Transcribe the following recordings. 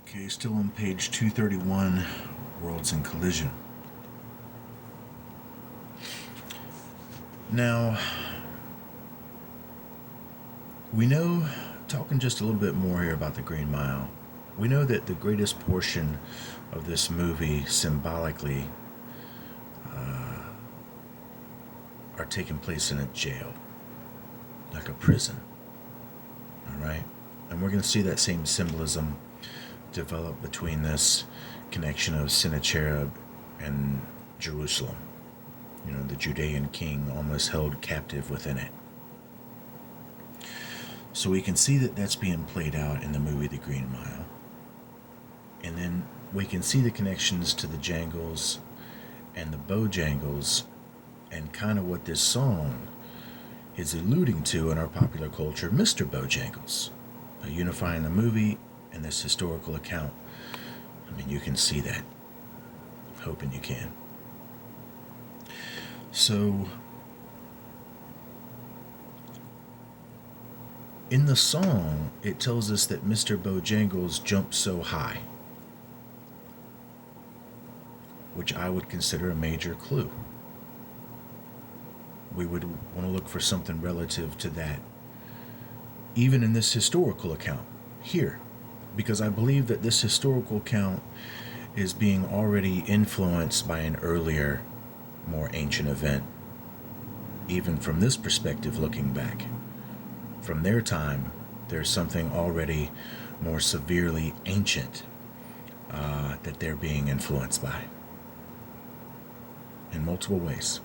Okay, still on page 231, Worlds in Collision. Now, we know, talking just a little bit more here about the Green Mile, we know that the greatest portion of this movie symbolically are taking place in a jail, like a prison. Alright? And we're going to see that same symbolism develop between this connection of Sennacherib and Jerusalem. You know, the Judean king almost held captive within it. So we can see that that's being played out in the movie The Green Mile. And then we can see the connections to the Jangles and the Bojangles and kind of what this song is alluding to in our popular culture, Mr. Bojangles. Unifying the movie and this historical account. I mean, you can see that. Hoping you can. So, in the song, it tells us that Mr. Bojangles jumped so high, which I would consider a major clue. We would want to look for something relative to that, even in this historical account here, because I believe that this historical account is being already influenced by an earlier, more ancient event, even from this perspective looking back. From their time, there's something already more severely ancient that they're being influenced by in multiple ways.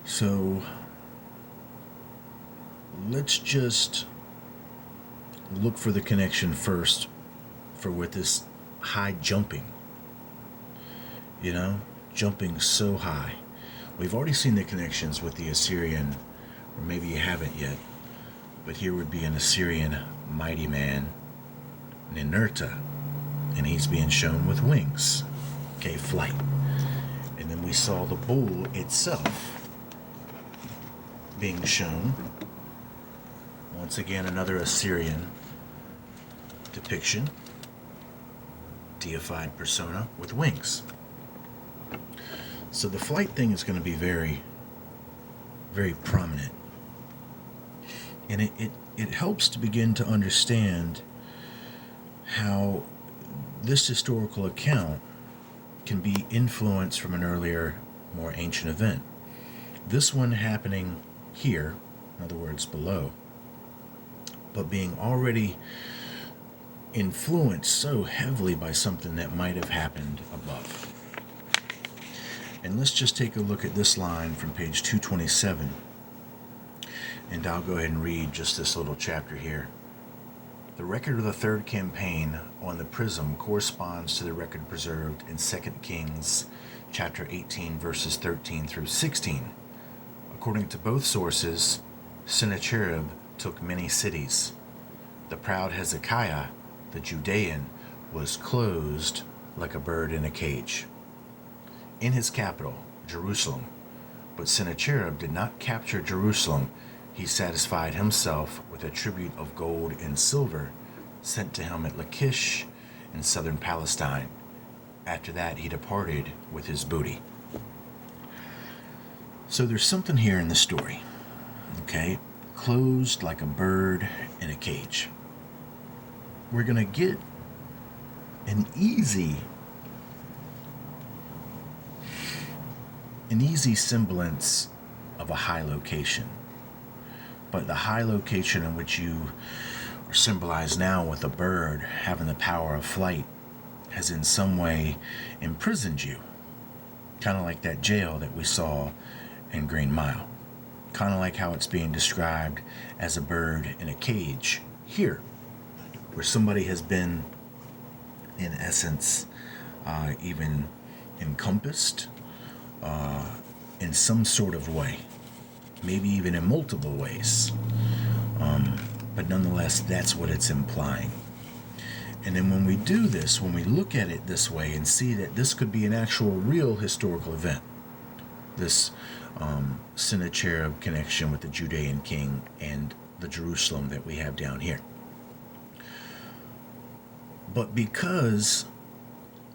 So let's just look for the connection first for with this high jumping. You know, jumping so high. We've already seen the connections with the Assyrian, or maybe you haven't yet, but here would be an Assyrian mighty man, Ninurta, and he's being shown with wings. Okay, flight. And then we saw the bull itself being shown. Once again, another Assyrian depiction, deified persona with wings. So the flight thing is going to be very, very prominent. And it helps to begin to understand how this historical account can be influenced from an earlier, more ancient event. This one happening here, in other words, below, but being already influenced so heavily by something that might have happened above. And let's just take a look at this line from page 227. And I'll go ahead and read just this little chapter here. The record of the third campaign on the prism corresponds to the record preserved in 2 Kings chapter 18 verses 13 through 16. According to both sources, Sennacherib took many cities. The proud Hezekiah, the Judean, was closed like a bird in a cage in his capital, Jerusalem. But Sennacherib did not capture Jerusalem. He satisfied himself with a tribute of gold and silver sent to him at Lachish in southern Palestine. After that, he departed with his booty. So there's something here in the story, okay? Closed like a bird in a cage. We're going to get an easy semblance of a high location. But the high location in which you are symbolized now with a bird having the power of flight has in some way imprisoned you. Kind of like that jail that we saw in Green Mile. Kind of like how it's being described as a bird in a cage here, where somebody has been, in essence, even encompassed in some sort of way, maybe even in multiple ways. But nonetheless, that's what it's implying. And then when we do this, when we look at it this way and see that this could be an actual real historical event, this Sennacherib connection with the Judean king and the Jerusalem that we have down here, But because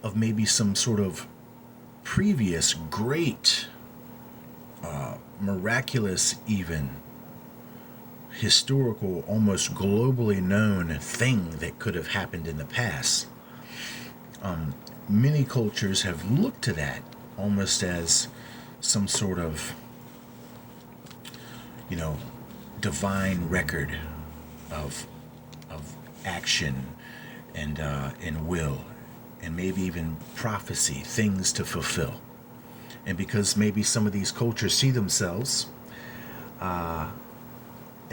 of maybe some sort of previous great, miraculous even, historical, almost globally known thing that could have happened in the past, many cultures have looked to that almost as some sort of, divine record of action and will, and maybe even prophecy, things to fulfill. And because maybe some of these cultures see themselves at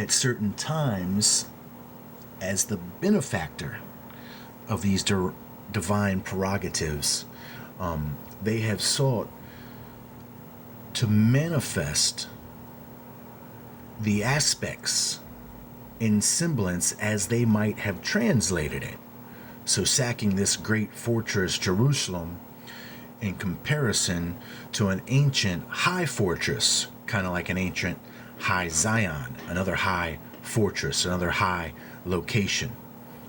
certain times as the benefactor of these divine prerogatives, they have sought to manifest the aspects in semblance as they might have translated it. So sacking this great fortress Jerusalem in comparison to an ancient high fortress, kind of like an ancient high Zion, another high fortress, another high location.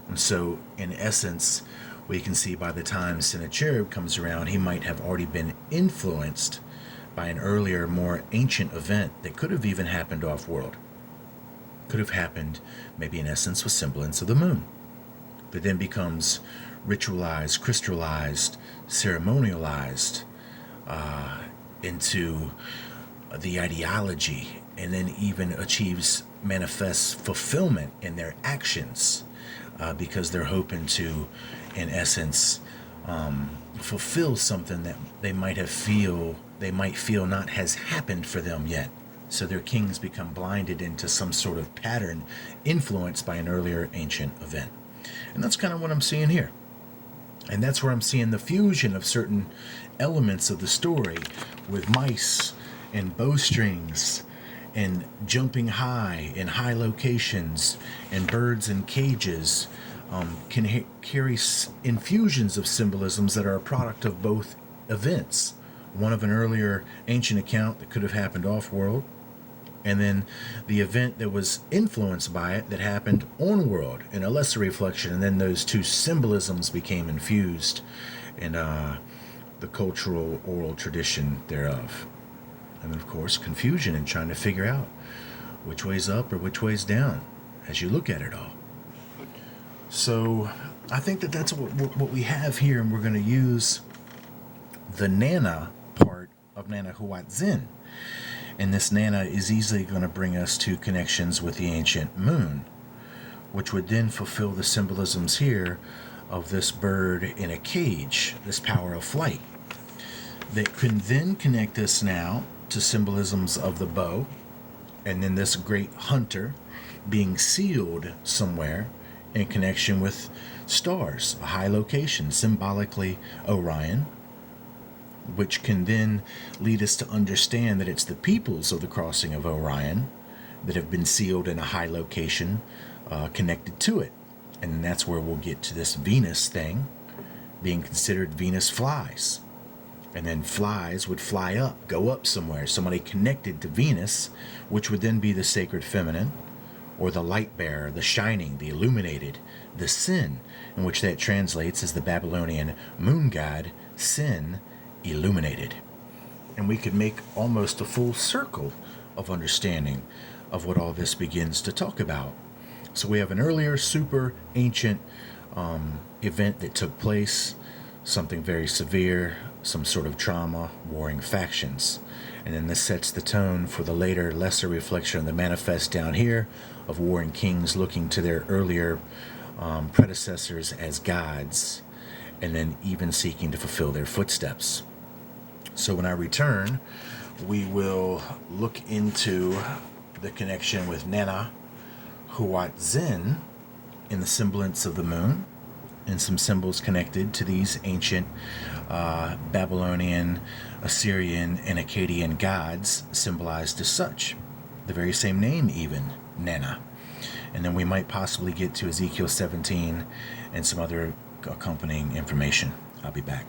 And so in essence, we can see by the time Sennacherib comes around, he might have already been influenced by an earlier, more ancient event that could have even happened off-world. Could have happened, maybe in essence, with semblance of the moon, that then becomes ritualized, crystallized, ceremonialized into the ideology, and then even achieves manifest fulfillment in their actions, because they're hoping to, in essence, fulfill something that they might feel not has happened for them yet. So their kings become blinded into some sort of pattern influenced by an earlier ancient event. And that's kind of what I'm seeing here. And that's where I'm seeing the fusion of certain elements of the story with mice and bowstrings and jumping high in high locations and birds in cages, can carry infusions of symbolisms that are a product of both events. One of an earlier ancient account that could have happened off-world, and then the event that was influenced by it that happened on-world in a lesser reflection, and then those two symbolisms became infused in the cultural oral tradition thereof. And then, of course, confusion in trying to figure out which way's up or which way's down as you look at it all. So I think that that's what we have here, and we're going to use the Nana part of Nana Huat Zin. And this Nana is easily going to bring us to connections with the ancient moon, which would then fulfill the symbolisms here of this bird in a cage, this power of flight, that can then connect us now to symbolisms of the bow, and then this great hunter being sealed somewhere in connection with stars, a high location, symbolically Orion, which can then lead us to understand that it's the peoples of the crossing of Orion that have been sealed in a high location connected to it. And then that's where we'll get to this Venus thing being considered Venus flies. And then flies would fly up, go up somewhere, somebody connected to Venus, which would then be the sacred feminine, or the light bearer, the shining, the illuminated, the Sin, in which that translates as the Babylonian moon god, Sin, illuminated. And we could make almost a full circle of understanding of what all this begins to talk about. So we have an earlier super ancient event that took place, something very severe, some sort of trauma, warring factions. And then this sets the tone for the later lesser reflection of the manifest down here of warring kings looking to their earlier predecessors as gods, and then even seeking to fulfill their footsteps. So when I return, we will look into the connection with Nana Huat Zin in the semblance of the moon, and some symbols connected to these ancient Babylonian, Assyrian, and Akkadian gods symbolized as such. The very same name even, Nana. And then we might possibly get to Ezekiel 17 and some other accompanying information. I'll be back.